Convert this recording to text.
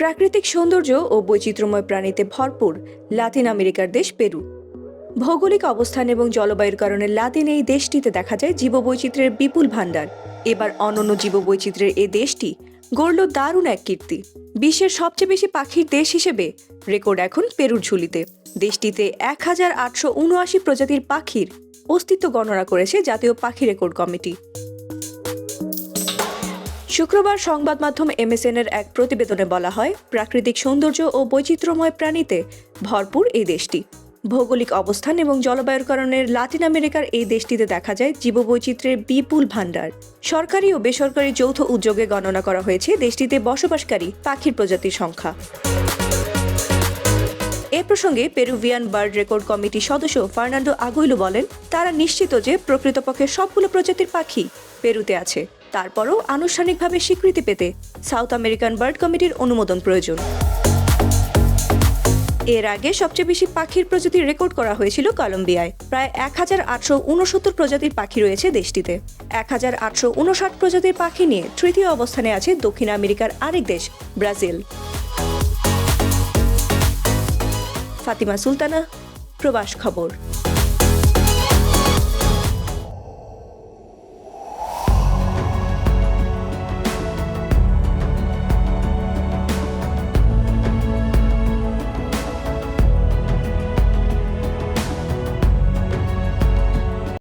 প্রাকৃতিক সৌন্দর্য ও বৈচিত্র্যময় প্রাণীতে ভরপুর লাতিন আমেরিকার দেশ পেরু। ভৌগোলিক অবস্থান এবং জলবায়ুর কারণে লাতিন এই দেশটিতে দেখা যায় জীববৈচিত্র্যের বিপুল ভাণ্ডার। এবার অনন্য জীববৈচিত্র্যের এই দেশটি গড়ল দারুণ এক কীর্তি। বিশ্বের সবচেয়ে বেশি পাখির দেশ হিসেবে রেকর্ড এখন পেরুর ঝুলিতে। দেশটিতে 1879 প্রজাতির পাখির অস্তিত্ব গণনা করেছে জাতীয় পাখি রেকর্ড কমিটি। শুক্রবার সংবাদ মাধ্যম MSN এর এক প্রতিবেদনে বলা হয়, প্রাকৃতিক সৌন্দর্য ও বৈচিত্র্যময় প্রাণীতে ভরপুর এই দেশটি। ভৌগোলিক অবস্থান এবং জলবায়ুর কারণে লাতিন আমেরিকার এই দেশটিতে দেখা যায় জীববৈচিত্র্যের বিপুল ভাণ্ডার। সরকারি ও বেসরকারি যৌথ উদ্যোগে গণনা করা হয়েছে দেশটিতে বসবাসকারী পাখির প্রজাতির সংখ্যা। এ প্রসঙ্গে পেরুভিয়ান বার্ড রেকর্ড কমিটির সদস্য ফার্নান্ডো আগুইলো বলেন, তারা নিশ্চিত যে প্রকৃতপক্ষে সবগুলো প্রজাতির পাখি পেরুতে আছে। তারপরও আনুষ্ঠানিকভাবে স্বীকৃতি পেতে সাউথ আমেরিকান বার্ড কমিটির অনুমোদন প্রয়োজন। এর আগে সবচেয়ে বেশি পাখির প্রজাতির রেকর্ড করা হয়েছিল কলম্বিয়ায়। প্রায় 1869 প্রজাতির পাখি রয়েছে দেশটিতে। 1859 প্রজাতির পাখি নিয়ে তৃতীয় অবস্থানে আছে দক্ষিণ আমেরিকার আরেক দেশ ব্রাজিল। ফাতিমা সুলতানা, প্রবাস খবর।